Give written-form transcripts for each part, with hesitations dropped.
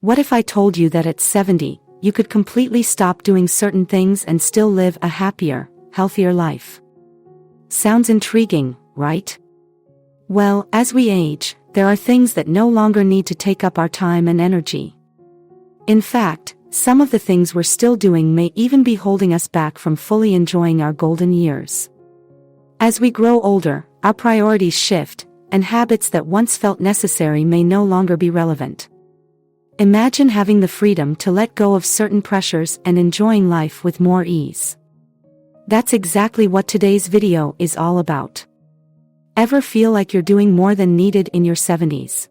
What if I told you that at 70, you could completely stop doing certain things and still live a happier, healthier life? Sounds intriguing, right? Well, as we age, there are things that no longer need to take up our time and energy. In fact, some of the things we're still doing may even be holding us back from fully enjoying our golden years. As we grow older, our priorities shift, and habits that once felt necessary may no longer be relevant. Imagine having the freedom to let go of certain pressures and enjoying life with more ease. That's exactly what today's video is all about. Ever feel like you're doing more than needed in your 70s?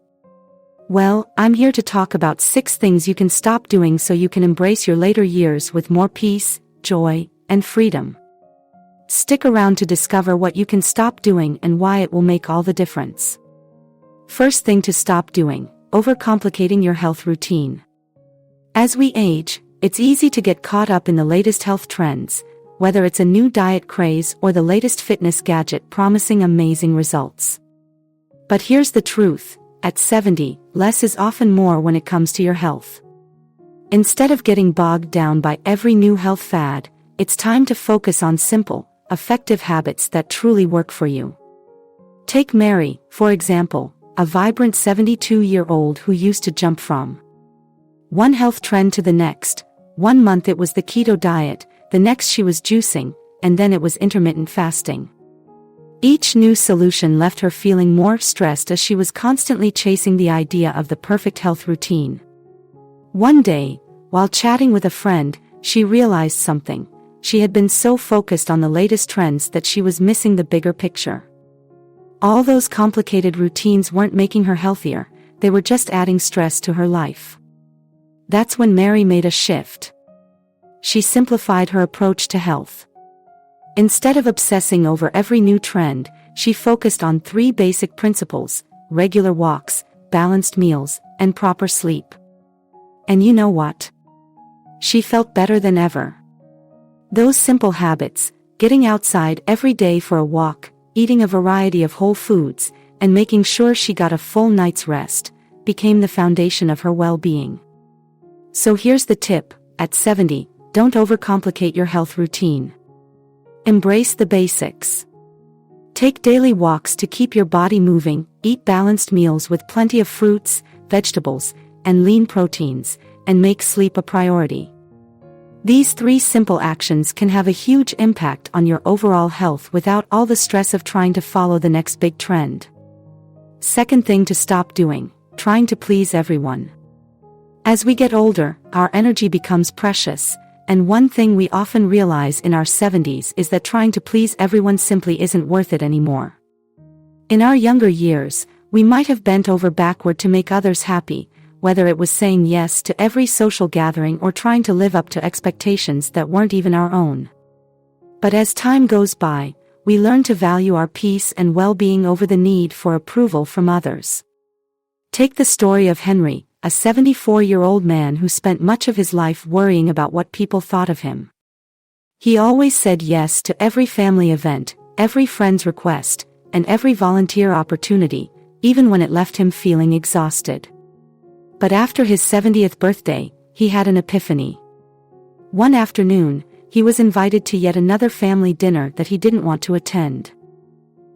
Well, I'm here to talk about 6 things you can stop doing so you can embrace your later years with more peace, joy, and freedom. Stick around to discover what you can stop doing and why it will make all the difference. First thing to stop doing: overcomplicating your health routine. As we age, it's easy to get caught up in the latest health trends, whether it's a new diet craze or the latest fitness gadget promising amazing results. But here's the truth: at 70, less is often more when it comes to your health. Instead of getting bogged down by every new health fad, it's time to focus on simple, effective habits that truly work for you. Take Mary, for example, a vibrant 72-year-old who used to jump from one health trend to the next. One month it was the keto diet, the next she was juicing, and then it was intermittent fasting. Each new solution left her feeling more stressed as she was constantly chasing the idea of the perfect health routine. One day, while chatting with a friend, she realized something. She had been so focused on the latest trends that she was missing the bigger picture. All those complicated routines weren't making her healthier, they were just adding stress to her life. That's when Mary made a shift. She simplified her approach to health. Instead of obsessing over every new trend, she focused on 3 basic principles: regular walks, balanced meals, and proper sleep. And you know what? She felt better than ever. Those simple habits, getting outside every day for a walk, eating a variety of whole foods, and making sure she got a full night's rest, became the foundation of her well-being. So here's the tip: at 70, don't overcomplicate your health routine. Embrace the basics. Take daily walks to keep your body moving, eat balanced meals with plenty of fruits, vegetables, and lean proteins, and make sleep a priority. These 3 simple actions can have a huge impact on your overall health without all the stress of trying to follow the next big trend. Second thing to stop doing: trying to please everyone. As we get older, our energy becomes precious, and one thing we often realize in our 70s is that trying to please everyone simply isn't worth it anymore. In our younger years, we might have bent over backward to make others happy, whether it was saying yes to every social gathering or trying to live up to expectations that weren't even our own. But as time goes by, we learn to value our peace and well-being over the need for approval from others. Take the story of Henry, a 74-year-old man who spent much of his life worrying about what people thought of him. He always said yes to every family event, every friend's request, and every volunteer opportunity, even when it left him feeling exhausted. But after his 70th birthday, he had an epiphany. One afternoon, he was invited to yet another family dinner that he didn't want to attend.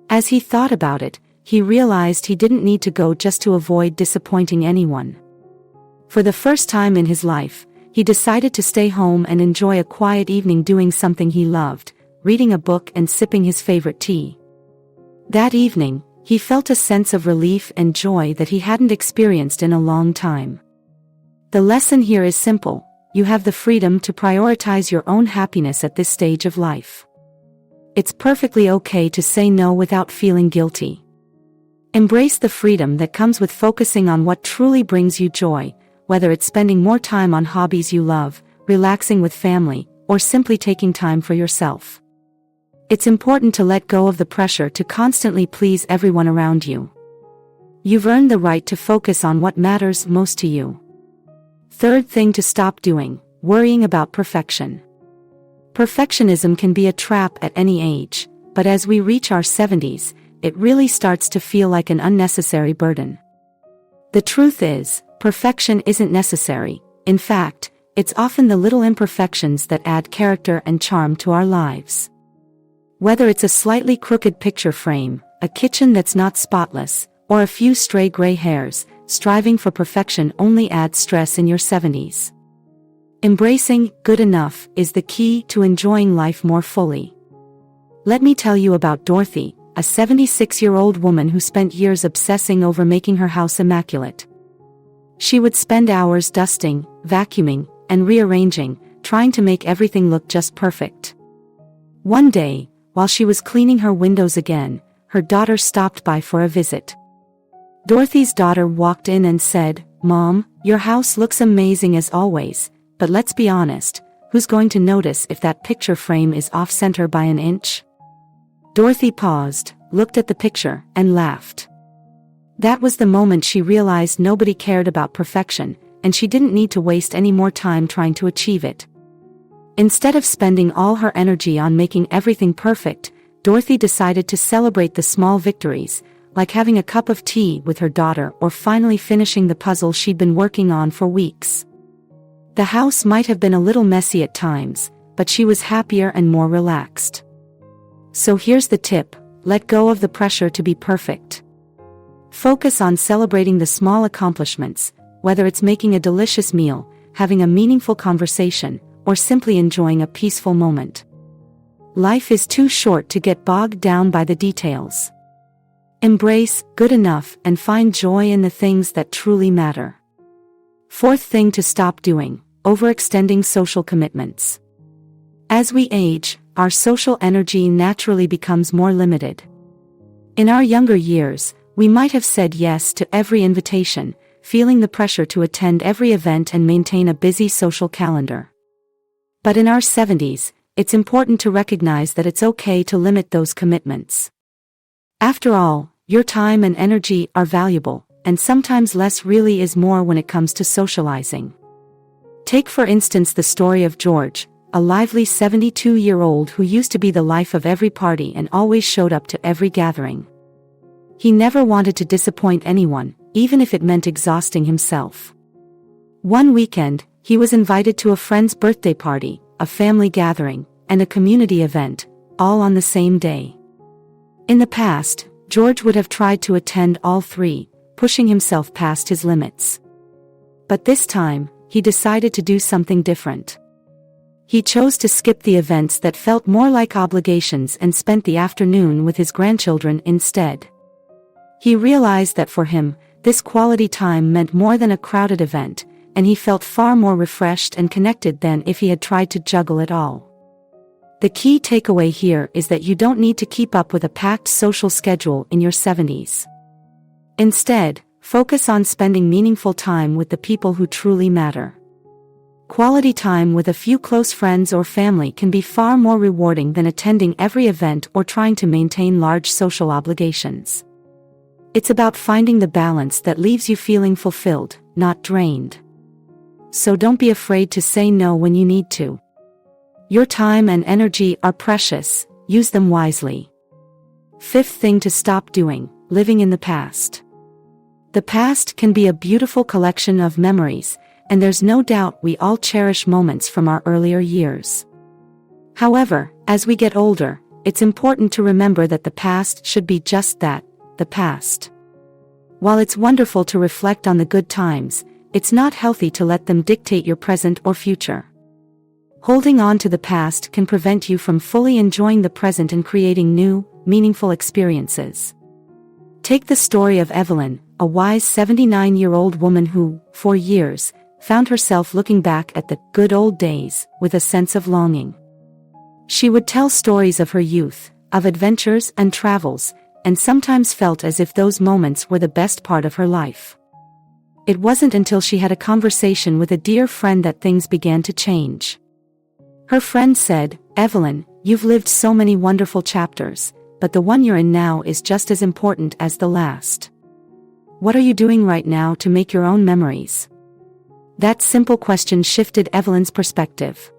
As he thought about it, he realized he didn't need to go just to avoid disappointing anyone. For the first time in his life, he decided to stay home and enjoy a quiet evening doing something he loved, reading a book and sipping his favorite tea. That evening, he felt a sense of relief and joy that he hadn't experienced in a long time. The lesson here is simple: you have the freedom to prioritize your own happiness at this stage of life. It's perfectly okay to say no without feeling guilty. Embrace the freedom that comes with focusing on what truly brings you joy, whether it's spending more time on hobbies you love, relaxing with family, or simply taking time for yourself. It's important to let go of the pressure to constantly please everyone around you. You've earned the right to focus on what matters most to you. Third thing to stop doing: worrying about perfection. Perfectionism can be a trap at any age, but as we reach our 70s, it really starts to feel like an unnecessary burden. The truth is, Perfection isn't necessary. In fact, it's often the little imperfections that add character and charm to our lives. Whether it's a slightly crooked picture frame, a kitchen that's not spotless, or a few stray gray hairs, striving for perfection only adds stress in your 70s. Embracing good enough is the key to enjoying life more fully. Let me tell you about Dorothy, a 76-year-old woman who spent years obsessing over making her house immaculate. She would spend hours dusting, vacuuming, and rearranging, trying to make everything look just perfect. One day, while she was cleaning her windows again, her daughter stopped by for a visit. Dorothy's daughter walked in and said, "Mom, your house looks amazing as always, but let's be honest, who's going to notice if that picture frame is off-center by an inch?" Dorothy paused, looked at the picture, and laughed. That was the moment she realized nobody cared about perfection, and she didn't need to waste any more time trying to achieve it. Instead of spending all her energy on making everything perfect, Dorothy decided to celebrate the small victories, like having a cup of tea with her daughter or finally finishing the puzzle she'd been working on for weeks. The house might have been a little messy at times, but she was happier and more relaxed. So here's the tip: let go of the pressure to be perfect. Focus on celebrating the small accomplishments, whether it's making a delicious meal, having a meaningful conversation, or simply enjoying a peaceful moment. Life is too short to get bogged down by the details. Embrace good enough and find joy in the things that truly matter. Fourth thing to stop doing: overextending social commitments. As we age, our social energy naturally becomes more limited. In our younger years, we might have said yes to every invitation, feeling the pressure to attend every event and maintain a busy social calendar. But in our 70s, it's important to recognize that it's okay to limit those commitments. After all, your time and energy are valuable, and sometimes less really is more when it comes to socializing. Take for instance the story of George, a lively 72-year-old who used to be the life of every party and always showed up to every gathering. He never wanted to disappoint anyone, even if it meant exhausting himself. One weekend, he was invited to a friend's birthday party, a family gathering, and a community event, all on the same day. In the past, George would have tried to attend all three, pushing himself past his limits. But this time, he decided to do something different. He chose to skip the events that felt more like obligations and spent the afternoon with his grandchildren instead. He realized that for him, this quality time meant more than a crowded event, and he felt far more refreshed and connected than if he had tried to juggle it all. The key takeaway here is that you don't need to keep up with a packed social schedule in your 70s. Instead, focus on spending meaningful time with the people who truly matter. Quality time with a few close friends or family can be far more rewarding than attending every event or trying to maintain large social obligations. It's about finding the balance that leaves you feeling fulfilled, not drained. So don't be afraid to say no when you need to. Your time and energy are precious, use them wisely. Fifth thing to stop doing: living in the past. The past can be a beautiful collection of memories, and there's no doubt we all cherish moments from our earlier years. However, as we get older, it's important to remember that the past should be just that, the past. While it's wonderful to reflect on the good times, it's not healthy to let them dictate your present or future. Holding on to the past can prevent you from fully enjoying the present and creating new, meaningful experiences. Take the story of Evelyn, a wise 79-year-old woman who, for years, found herself looking back at the good old days with a sense of longing. She would tell stories of her youth, of adventures and travels, and sometimes felt as if those moments were the best part of her life. It wasn't until she had a conversation with a dear friend that things began to change. Her friend said, "Evelyn, you've lived so many wonderful chapters, but the one you're in now is just as important as the last. What are you doing right now to make your own memories?" That simple question shifted Evelyn's perspective.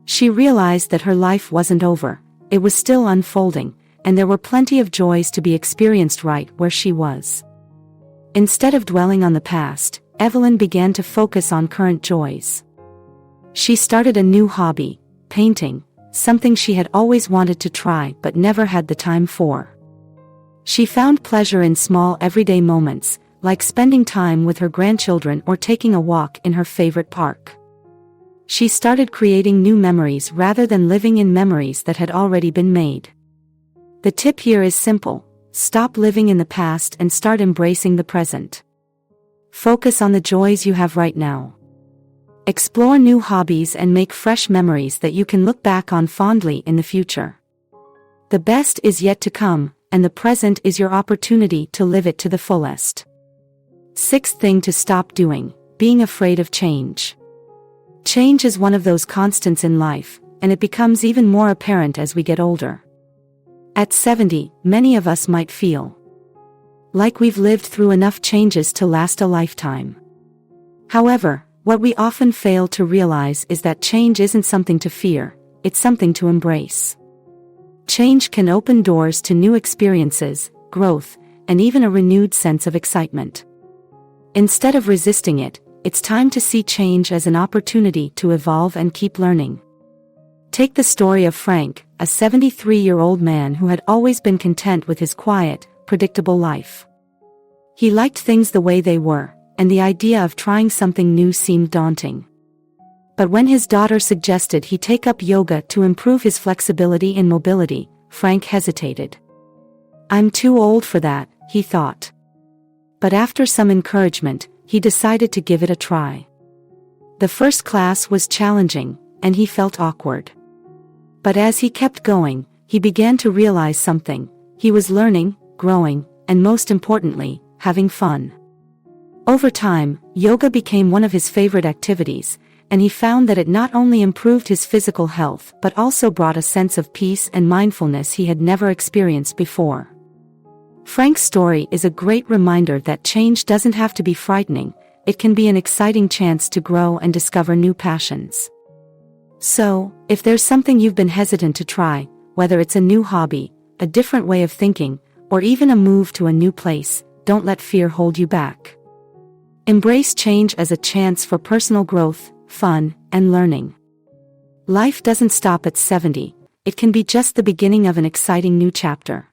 She realized that her life wasn't over, it was still unfolding, and there were plenty of joys to be experienced right where she was. Instead of dwelling on the past, Evelyn began to focus on current joys. She started a new hobby, painting, something she had always wanted to try but never had the time for. She found pleasure in small everyday moments, like spending time with her grandchildren or taking a walk in her favorite park. She started creating new memories rather than living in memories that had already been made. The tip here is simple: stop living in the past and start embracing the present. Focus on the joys you have right now. Explore new hobbies and make fresh memories that you can look back on fondly in the future. The best is yet to come, and the present is your opportunity to live it to the fullest. Sixth thing to stop doing: being afraid of change. Change is one of those constants in life, and it becomes even more apparent as we get older. At 70, many of us might feel like we've lived through enough changes to last a lifetime. However, what we often fail to realize is that change isn't something to fear, it's something to embrace. Change can open doors to new experiences, growth, and even a renewed sense of excitement. Instead of resisting it, it's time to see change as an opportunity to evolve and keep learning. Take the story of Frank, a 73-year-old man who had always been content with his quiet, predictable life. He liked things the way they were, and the idea of trying something new seemed daunting. But when his daughter suggested he take up yoga to improve his flexibility and mobility, Frank hesitated. "I'm too old for that," he thought. But after some encouragement, he decided to give it a try. The first class was challenging, and he felt awkward. But as he kept going, he began to realize something: he was learning, growing, and most importantly, having fun. Over time, yoga became one of his favorite activities, and he found that it not only improved his physical health but also brought a sense of peace and mindfulness he had never experienced before. Frank's story is a great reminder that change doesn't have to be frightening, it can be an exciting chance to grow and discover new passions. So, if there's something you've been hesitant to try, whether it's a new hobby, a different way of thinking, or even a move to a new place, don't let fear hold you back. Embrace change as a chance for personal growth, fun, and learning. Life doesn't stop at 70, it can be just the beginning of an exciting new chapter.